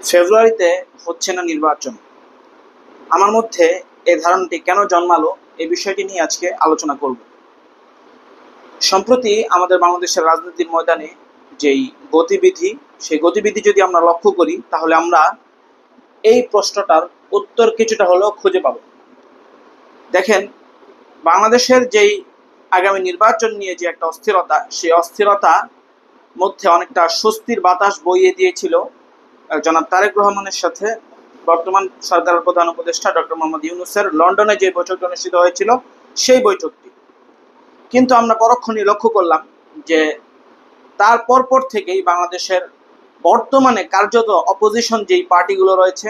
ফেব্রুয়ারিতে হচ্ছে না নির্বাচন, আমার মধ্যে এই ধারণাটি কেন জন্মালো এই বিষয়টি নিয়ে আজকে আলোচনা করব। সম্প্রতি আমাদের বাংলাদেশের রাজনীতির ময়দানে যেই গতিবিধি, সেই গতিবিধি যদি আমরা লক্ষ্য করি তাহলে আমরা এই প্রশ্নটার উত্তর কিছুটা হলেও খুঁজে পাব। দেখেন, বাংলাদেশের যেই আগামী নির্বাচন নিয়ে যে একটা অস্থিরতা, সেই অস্থিরতা মধ্যে অনেকটা স্বস্তির বাতাস বইয়ে দিয়েছিল জনাব তারেক রহমানের সাথে বর্তমান সরকারের প্রধান উপদেষ্টা ডক্টর মোহাম্মদ ইউনূসের লন্ডনে যে বৈঠকটি অনুষ্ঠিত হয়েছিল সেই বৈঠকটি। কিন্তু আমরা পরক্ষণেই লক্ষ্য করলাম যে তার পরপর থেকেই বাংলাদেশের বর্তমানে কার্যত অপোজিশন যেই পার্টিগুলো রয়েছে,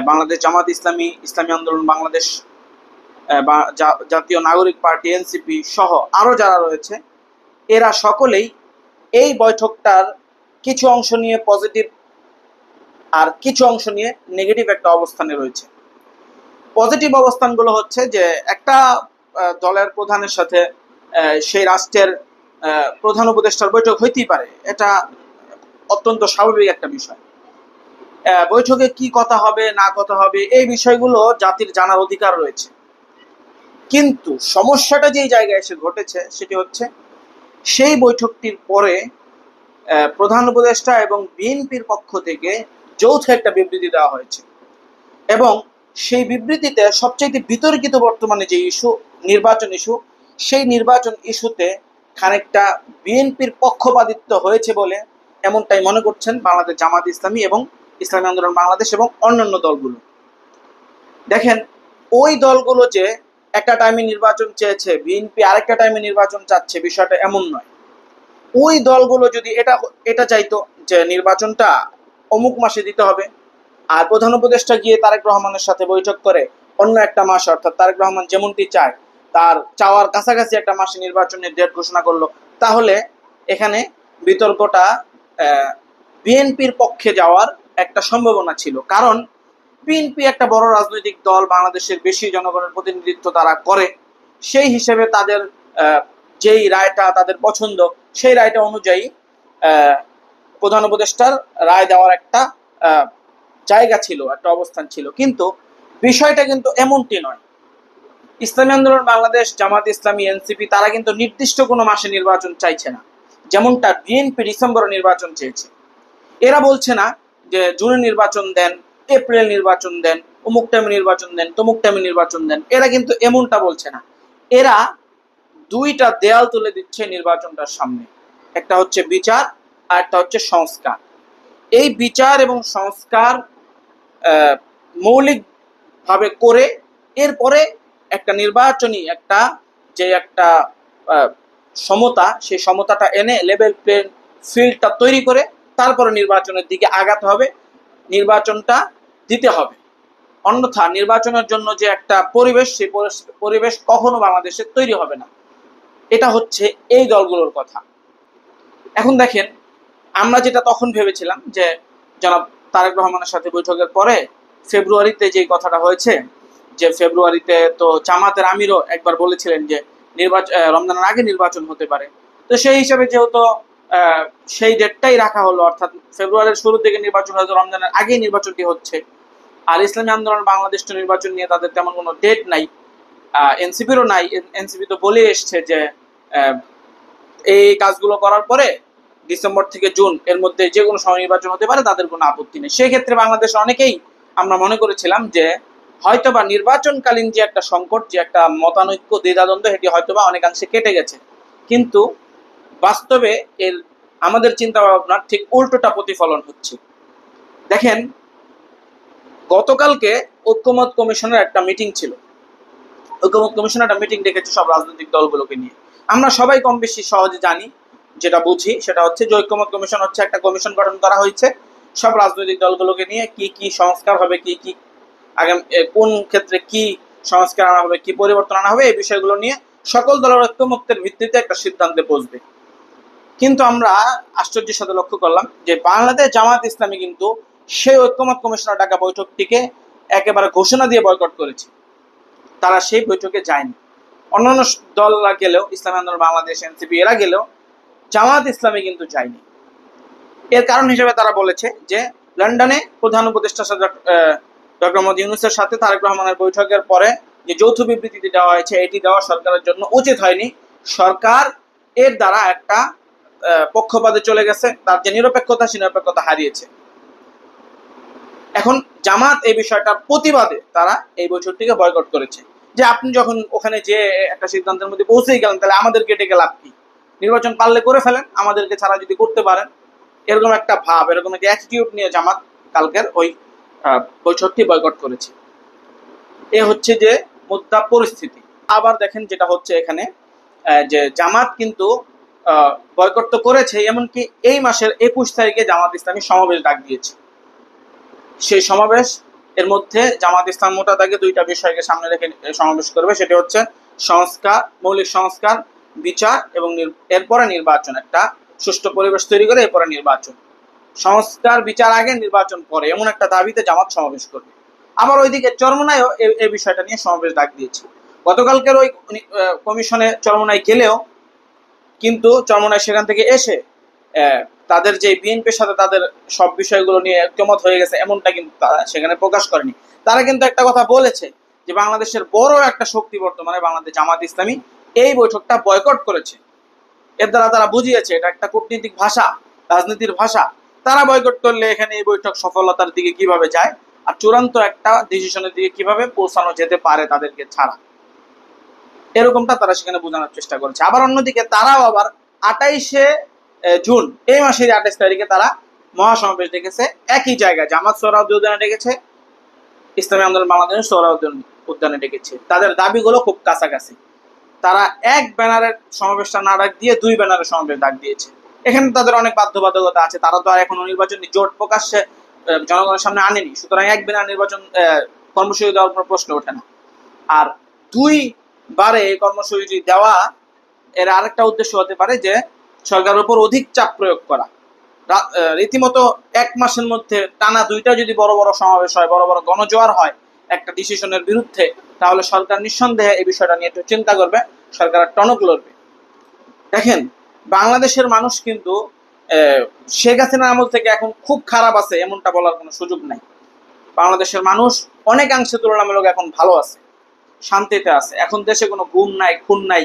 বাংলাদেশ জামাত ইসলামী, ইসলামী আন্দোলন বাংলাদেশ, বা জাতীয় নাগরিক পার্টি এনসিপি সহ আরও যারা রয়েছে, এরা সকলেই এই বৈঠকটার কিছু অংশ নিয়ে পজিটিভ আর কিছু অংশ নিয়ে নেগেটিভ একটা অবস্থানে রয়েছে। পজিটিভ অবস্থানগুলো হচ্ছে যে একটা দলের প্রধানের সাথে সেই রাষ্ট্রের প্রধান উপদেষ্টার বৈঠক হইতেই পারে, এটা অত্যন্ত স্বাভাবিক একটা বিষয়। বৈঠকে কি কথা হবে না কথা হবে এই বিষয়গুলো জাতির জানার অধিকার রয়েছে। কিন্তু সমস্যাটা যেই জায়গায় এসে ঘটেছে সেটি হচ্ছে সেই বৈঠকটির পরে প্রধান উপদেষ্টা এবং বিএনপির পক্ষ থেকে যৌথ একটা বিবৃতি দেওয়া হয়েছে এবং সেই বিবৃতিতে সবচেয়ে বিতর্কিত বর্তমানে যে ইস্যু, নির্বাচন ইস্যু, সেই নির্বাচন ইস্যুতে খানিকটা বিএনপির পক্ষপাতিত্ব হয়েছে বলে এমনটাই মনে করছেন বাংলাদেশ জামাত ইসলামী এবং ইসলামী আন্দোলন বাংলাদেশ এবং অন্যান্য দলগুলো। দেখেন, ওই দলগুলো যে একটা টাইমে নির্বাচন চেয়েছে, বিএনপি আরেকটা টাইমে নির্বাচন চাচ্ছে, বিষয়টা এমন নয়। ওই দলগুলো যদি এটা চাইতো যে নির্বাচনটা অমুক মাসে দিতে হবে, আর প্রধান উপদেষ্টা গিয়ে তারেক রহমানের সাথে বৈঠক করে অন্য একটা মাসে, অর্থাৎ তারেক রহমান যেমনটি চায় তার চাওয়ার কাছাকাছি একটা মাসে নির্বাচনের ডেট ঘোষণা করলো, তাহলে এখানে বিতর্কটা বিএনপির পক্ষে যাওয়ার একটা সম্ভাবনা ছিল। কারণ বিএনপি একটা বড় রাজনৈতিক দল, বাংলাদেশের বেশি জনগণের প্রতিনিধিত্ব তারা করে, সেই হিসেবে তাদের যেই রায়টা তাদের পছন্দ, সেই রায়টা অনুযায়ী প্রধান উপদেষ্টার রায় দেওয়ার একটা জায়গা ছিল, একটা অবস্থান ছিল। কিন্তু বিষয়টা কিন্তু এমনটি নয়। ইসলামী আন্দোলন বাংলাদেশ, জামাত ইসলামী, এনসিপি তারা কিন্তু নির্দিষ্ট কোনো মাসে নির্বাচন চাইছে না, যেমনটা বিএনপি ডিসেম্বরে নির্বাচন চেয়েছে। এরা বলছে না যে জুনে নির্বাচন দেন, এপ্রিল নির্বাচন দেন, অমুক টাইমে নির্বাচন দেন, তমুক টাইমে নির্বাচন দেন, এরা কিন্তু এমনটা বলছে না। এরা দুইটা দেয়াল তুলে দিচ্ছে নির্বাচনটার সামনে, একটা হচ্ছে বিচার আর একটা হচ্ছে সংস্কার। এই বিচার এবং সংস্কার মৌলিকভাবে করে এরপরে একটা নির্বাচনী একটা সমতা, সেই সমতাটা এনে লেভেল প্লেইং ফিল্ডটা তৈরি করে তারপরে নির্বাচনের দিকে আগাতে হবে, নির্বাচনটা দিতে হবে। অন্যথা নির্বাচনের জন্য যে একটা পরিবেশ, সেই পরিবেশ কখনো বাংলাদেশে তৈরি হবে না। এটা হচ্ছে এই দলগুলোর কথা। এখন দেখেন, আমরা যেটা তখন ভেবেছিলাম যে জনাব তারেক রহমানের সাথে বৈঠকের পরে ফেব্রুয়ারিতে যে কথাটা হয়েছে, যে ফেব্রুয়ারিতে তো জামাতের আমিরও একবার বলেছিলেন যে রমজানের আগে নির্বাচন হতে পারে। তো সেই হিসাবে যেহেতু সেই ডেটটাই রাখা হলো, অর্থাৎ ফেব্রুয়ারির শুরুর দিকে নির্বাচন হয়তো রমজানের আগেই নির্বাচনটি হচ্ছে। আর ইসলামী আন্দোলন বাংলাদেশ তো নির্বাচন নিয়ে তাদের তেমন কোনো ডেট নাই, এনসিপিরও নাই। এনসিপি তো বলে এসছে যে এই কাজগুলো করার পরে ডিসেম্বর থেকে জুন এর মধ্যে যে কোনো সময় নির্বাচন হতে পারে, তাদের কোনো আপত্তি নেই। সেই ক্ষেত্রে বাংলাদেশে অনেকেই আমরা মনে করেছিলাম যে হয়তোবা নির্বাচনকালীন যে একটা সংকট, যে একটা মতানৈক্য, দ্বিধাদ্বন্দ্ব, এটি হয়তোবা অনেকাংশে কেটে গেছে। কিন্তু বাস্তবে এর আমাদের চিন্তা ভাবনার ঠিক উল্টোটা প্রতিফলন হচ্ছে। দেখেন, গতকালকে ঐক্যমত কমিশনের একটা মিটিং ছিল। ঐক্যমত কমিশন একটা মিটিং ডেকেছে সব রাজনৈতিক দলগুলোকে নিয়ে। আমরা সবাই কম বেশি সহজে জানি, যেটা বুঝি সেটা হচ্ছে যে ঐক্যমত কমিশন হচ্ছে একটা কমিশন গঠন করা হয়েছে সব রাজনৈতিক দলগুলোকে নিয়ে, কি কি সংস্কার হবে, কি কি আগামী কোন ক্ষেত্রে কি সংস্কার আনা হবে, কি পরিবর্তন আনা হবে, এই বিষয়গুলো নিয়ে সকল দলের ঐক্যমত্যের ভিত্তিতে একটা সিদ্ধান্তে পৌঁছবে। কিন্তু আমরা আশ্চর্যের সাথে লক্ষ্য করলাম যে বাংলাদেশ জামাত ইসলামী কিন্তু সেই ঐক্যমত কমিশনের ডাকা বৈঠকটিকে একেবারে ঘোষণা দিয়ে বয়কট করেছে। তারা সেই বৈঠকে যায়নি। অন্যান্য দলরা গেলেও, ইসলামী আন্দোলন বাংলাদেশ, এনসিপি এরা গেলেও জামাত ইসলামী কিন্তু যায়নি। এর কারণ হিসেবে তারা বলেছে যে লন্ডনে প্রধান উপদেষ্টার সাথে ডক্টর মোহাম্মদ ইউনূসের সাথে তারেক রহমানের বৈঠকের পরে যে যৌথ বিবৃতিটি দেওয়া হয়েছে, এটি দেওয়া সরকারের জন্য উচিত হয়নি। সরকার এর দ্বারা একটা পক্ষপাতে চলে গেছে, তার যে নিরপেক্ষতা সে নিরপেক্ষতা হারিয়েছে। এখন জামাত এই বিষয়টার প্রতিবাদে তারা এই বৈঠকটিকে বয়কট করেছে। যে আপনি যখন ওখানে যে একটা সিদ্ধান্তের মধ্যে পৌঁছেই গেলেন, তাহলে আমাদেরকে ডেকে লাভ কি? নির্বাচন পারলে করে ফেলেন, আমাদেরকে ছাড়া যদি করতে পারেন। এরকম একটা ভাব, এরকম একটা অ্যাটিটিউড নিয়ে জামাত কালকের ওই বৈঠকটি বয়কট করেছে। এ হচ্ছে যে মুদ্রা পরিস্থিতি। আবার দেখেন যেটা হচ্ছে এখানে, যে জামাত কিন্তু বয়কট তো করেছে, এমনকি এই মাসের 21 তারিখে জামাত ইসলামী সমাবেশ ডাক দিয়েছে। সেই সমাবেশ এর মধ্যে জামাত ইসলাম মোটা দাগে দুইটা বিষয়কে সামনে রেখে সমাবেশ করবে, সেটা হচ্ছে সংস্কার, মৌলিক সংস্কার, বিচার এবং এরপরে নির্বাচন। একটা সুষ্ঠু পরিবেশ তৈরি করে এরপরে নির্বাচন। সংস্কার বিচার আগে, নির্বাচন পরে, এমন একটা দাবিতে জামাত সমাবেশ করবে। আবার ওইদিকে চরমোনাইও এই বিষয়টা নিয়ে সমাবেশ ডাক দিয়েছে। গতকালকের ওই কমিশনে চরমোনাই গেলেও কিন্তু চরমোনাই সেখান থেকে এসে তাদের যে বিএনপির সাথে তাদের সব বিষয়গুলো নিয়ে ঐক্যমত হয়ে গেছে এমনটা কিন্তু তারা সেখানে প্রকাশ করেনি। তারা কিন্তু একটা কথা বলেছে যে বাংলাদেশের বড় একটা শক্তি বর্তমানে বাংলাদেশ জামাত ইসলামী এই বৈঠকটা বয়কট করেছে। এর দ্বারা তারা বুঝিয়েছে এটা একটা কূটনীতিক ভাষা, রাজনীতির ভাষা। তারা বয়কট করলে এখানে এই বৈঠক সফলতার দিকে কিভাবে যায় আর চূড়ান্ত একটা ডিসিশনের দিকে কিভাবে পৌঁছানো যেতে পারে তাদেরকে ছাড়া, এরকমটা তারা সেখানে বোঝানোর চেষ্টা করেছে। আবার অন্যদিকে তারাও আবার 28শে জুন, এই মাসের 28 তারিখে তারা মহাসমাবেশ ডেকেছে একই জায়গায়। জামাত সোহরাওয়ার্দী উদ্যানে ডেকেছে, ইসলামী আন্দোলন বাংলাদেশ সোহরাওয়ার্দী উদ্যানে ডেকেছে। তাদের দাবিগুলো খুব কাছাকাছি। তারা এক ব্যানারের সমাবেশটা না ডাক দিয়ে দুই ব্যানারের সমাবেশ ডাক দিয়েছে। এখানে তাদের অনেক বাধ্যবাধকতা আছে। তারা তো আর এখনো নির্বাচনী জোট প্রকাশ্যে জনগণের সামনে আনেনি, সুতরাং এক ব্যানার নির্বাচন কর্মসূচি দেওয়ার কোনো প্রশ্ন ওঠে না। আর দুইবারে এই কর্মসূচি দেওয়া এর আরেকটা উদ্দেশ্য হতে পারে যে সরকারের উপর অধিক চাপ প্রয়োগ করা। রীতিমতো এক মাসের মধ্যে টানা দুইটা যদি বড় বড় সমাবেশ হয়, বড় বড় গণজোয়ার হয় একটা ডিসিশনের বিরুদ্ধে, তাহলে সরকার নিঃসন্দেহে এই বিষয়টা নিয়ে একটু চিন্তা করবে, সরকারের টনক লড়বে। দেখেন, বাংলাদেশের মানুষ কিন্তু শেখ হাসিনার আমল থেকে এখন খুব খারাপ আছে এমনটা বলার কোনো সুযোগ নাই। বাংলাদেশের মানুষ অনেকাংশে তুলনামূলক এখন ভালো আছে, শান্তিতে আছে। এখন দেশে কোনো গুম নাই, খুন নাই,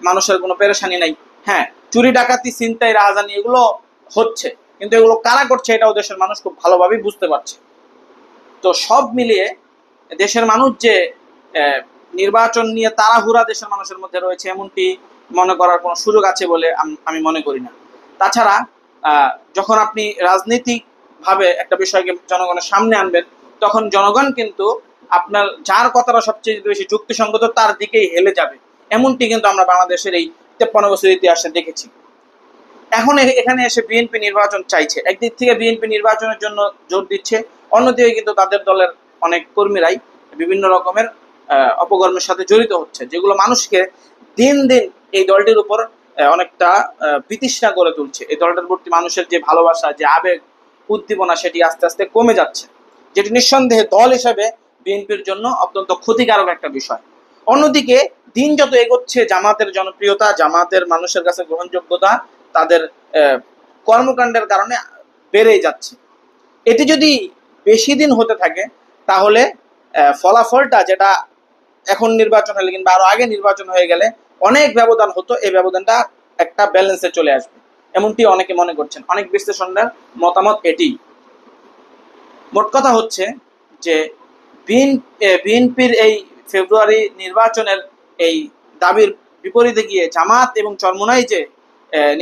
মানুষের কোনো পেরেশানি নাই। হ্যাঁ, চুরি ডাকাতি, ছিনতাই, রাহাজানি এগুলো হচ্ছে, কিন্তু এগুলো কারা করছে এটাও দেশের মানুষ খুব ভালোভাবেই বুঝতে পারছে। তো সব মিলিয়ে দেশের মানুষ যে নির্বাচন নিয়ে তাড়াহুড়া দেশের মানুষের মধ্যে রয়েছে এমনটি মনে করার কোনো সুযোগ আছে বলে আমি মনে করি না। তাছাড়া যখন আপনি রাজনৈতিক ভাবে একটা বিষয়কে জনগণের সামনে আনবেন, তখন জনগণ কিন্তু আপনার যার কথাটা সবচেয়ে বেশি যুক্তিসঙ্গত তার দিকেই হেলে যাবে। এমনটি কিন্তু আমরা বাংলাদেশের এই 53 বছর ইতিহাসে দেখেছি। এখন এখানে এসে বিএনপি নির্বাচন চাইছে, একদিক থেকে বিএনপি নির্বাচনের জন্য জোর দিচ্ছে, অন্যদিকে কিন্তু তাদের দলের অনেক কর্মীরাই বিভিন্ন রকমের অপকর্মের সাথে জড়িত হচ্ছে, যেগুলো মানুষকে দিন দিন এই দলটির উপর অনেকটা বিতৃষ্ণা করে তুলছে। এই দলটার প্রতি মানুষের যে ভালোবাসা, যে আবেগ, উদ্দীপনা, সেটি আস্তে আস্তে কমে যাচ্ছে, যেটি নিঃসন্দেহে দল হিসেবে বিএনপির জন্য অত্যন্ত ক্ষতিকারক একটা বিষয়। অন্যদিকে দিন যত এগোচ্ছে জামাতের জনপ্রিয়তা, জামাতের মানুষের কাছে গ্রহণযোগ্যতা তাদের কর্মকাণ্ডের কারণে বেড়েই যাচ্ছে। এটি যদি বেশি দিন হতে থাকে তাহলে ফলাফলটা, যেটা এখন নির্বাচন হলে কিংবা আরো আগে নির্বাচন হয়ে গেলে অনেক ব্যবধান হতো, এই ব্যবধানটা একটা ব্যালেন্সে চলে আসবে, এমনটি অনেকে মনে করছেন। অনেক বিশ্লেষকদের মতামত এটি। মোট কথা হচ্ছে যে বিএনপির এই ফেব্রুয়ারি নির্বাচনের এই দাবির বিপরীতে গিয়ে জামাত এবং চরমোনাই যে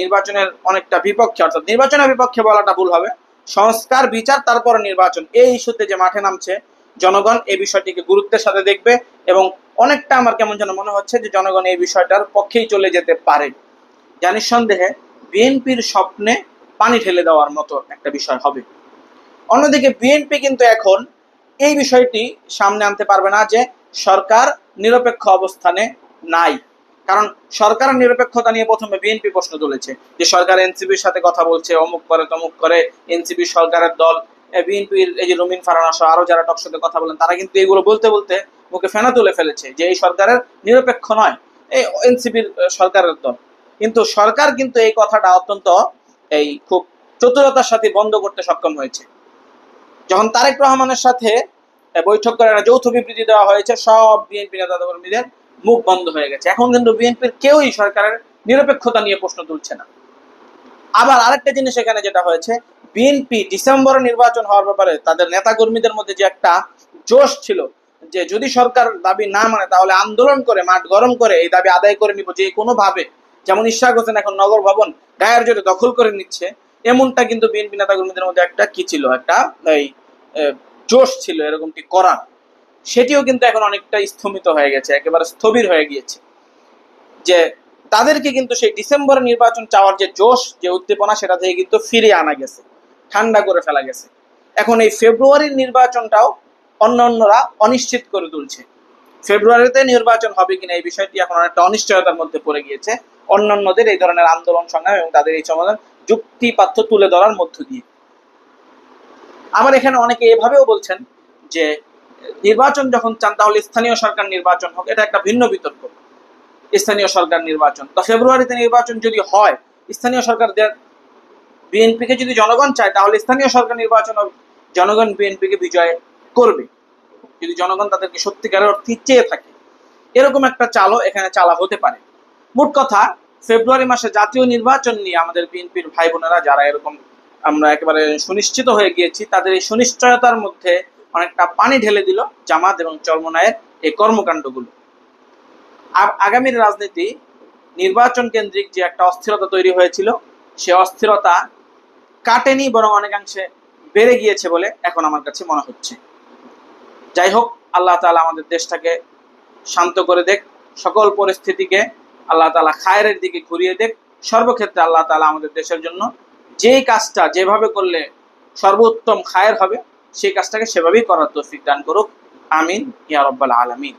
নির্বাচনের অনেকটা বিপক্ষে, অর্থাৎ নির্বাচনের বিপক্ষে বলাটা ভুল হবে, সংস্কার, বিচার, তারপরে নির্বাচন, এই ইস্যুতে যে মাঠে নামছে জনগণ এই বিষয়টিকে গুরুত্বের সাথে দেখবে এবং অনেকটা আমার কেমন যেন মনে হচ্ছে যে জনগণ এই বিষয়টার পক্ষেই চলে যেতে পারে। যা নিঃসন্দেহে বিএনপির স্বপ্নে পানি ঢেলে দেওয়ার মতো একটা বিষয় হবে। অন্যদিকে বিএনপি কিন্তু এখন এই বিষয়টি সামনে আনতে পারবে না যে সরকার নিরপেক্ষ অবস্থানে নাই। কারণ সরকারের নিরপেক্ষতা নিয়ে প্রথমে বিএনপি প্রশ্ন তুলেছে যে সরকার এনসিপির সাথে কথা বলছে, অমুক করে তমুক করে, এনসিপি সরকারের দল। বিএনপির এই যে রুমিন ফারহানা সহ আরো যারা টকশোতে কথা বলেন, তারা কিন্তু এগুলো বলতে বলতে মুখে ফেনা তুলে ফেলেছে যে এই সরকারের নিরপেক্ষ নয়, এই এনসিপির সরকারের দল। কিন্তু সরকার কিন্তু এই কথাটা অত্যন্ত খুব চতুরতার সাথে বন্ধ করতে সক্ষম হয়েছে। যখন তারেক রহমানের সাথে বৈঠক করে একটা যৌথ বিবৃতি দেওয়া হয়েছে, সব বিএনপি নেতা কর্মীদের মুখ বন্ধ হয়ে গেছে। এখন কিন্তু বিএনপির কেউই সরকারের নিরপেক্ষতা নিয়ে প্রশ্ন তুলছে না। আবার আরেকটা জিনিস এখানে যেটা হয়েছে, বিএনপি ডিসেম্বরে নির্বাচন হওয়ার ব্যাপারে তাদের নেতা কর্মীদের মধ্যে যে একটা জোশ ছিল, যে যদি সরকার দাবি না মানে তাহলে আন্দোলন করে মাঠ গরম করে এই দাবি আদায় করে নিব যে কোনো ভাবে। যেমন ইশরাক হোসেন এখন নগর ভবন গায়ের জোরে দখল করে নিচ্ছে, এমনটা কিন্তু বিএনপি নেতা কর্মীদের মধ্যে একটা কি ছিল, একটা এই জোশ ছিল এরকমটি করার। সেটিও কিন্তু এখন অনেকটা স্থমিত হয়ে গেছে, একেবারে স্থবির হয়ে গিয়েছে। যে তাদেরকে কিন্তু সেই ডিসেম্বরে নির্বাচন চাওয়ার যে জোশ, যে উদ্দীপনা, সেটা থেকে কিন্তু ফিরিয়ে আনা গেছে, ঠান্ডা করে ফেলা গেছে। এখন এই ফেব্রুয়ারির নির্বাচনটাও অন্যরা অনিশ্চিত করে তুলছে। ফেব্রুয়ারিতে নির্বাচন হবে কিনা এই বিষয়টি এখন অনেকটা অনিশ্চয়তার মধ্যে পড়ে গিয়েছে অন্যান্যদের এই ধরনের আন্দোলন সংগ্রাম এবং তাদের এই সমাধান যুক্তিপাথ্য তুলে ধরার মধ্য দিয়ে। আবার এখানে অনেকে এভাবেও বলছেন যে নির্বাচন যখন চান তাহলে স্থানীয় সরকার নির্বাচন হোক, এটা একটা ভিন্ন বিতর্ক। স্থানীয় সরকার নির্বাচন তো ফেব্রুয়ারিতে নির্বাচন যদি হয়, স্থানীয় সরকার বিএনপিকে যদি জনগণ চায় তাহলে স্থানীয় সরকার নির্বাচন জনগণ বিএনপিকে বিজয় করবে, যদি জনগণ তাদেরকে সত্যিকারের অর্থে চেয়ে থাকে। এরকম একটা চালও এখানে চালা হতে পারে। মোট কথা, ফেব্রুয়ারি মাসে জাতীয় নির্বাচন নিয়ে আমাদের বিএনপির ভাই বোনেরা যারা এরকম আমরা একেবারে সুনিশ্চিত হয়ে গিয়েছি, তাদের এই সুনিশ্চয়তার মধ্যে অনেকটা পানি ঢেলে দিল জামাত এবং চরমোনাইয়ের এই কর্মকাণ্ডগুলো। আগামীর রাজনীতি নির্বাচন কেন্দ্রিক যে একটা অস্থিরতা তৈরি হয়েছিল, সে অস্থিরতা কাটেনি, বরং অনেকাংশে বেড়ে গিয়েছে বলে এখন আমার কাছে মনে হচ্ছে। যাই হোক, আল্লাহ তাআলা আমাদের দেশটাকে শান্ত করে দেখ, সকল পরিস্থিতিকে আল্লাহ তাআলা খায়েরের দিকে ঘুরিয়ে দেখ। সর্বক্ষেত্রে আল্লাহ তাআলা আমাদের দেশের জন্য যেই কাজটা যেভাবে করলে সর্বোত্তম খায়ের হবে, সেই কাজটাকে সেভাবেই করার তৌফিক দান করুক। আমিন ইয়া রাব্বাল আলামিন।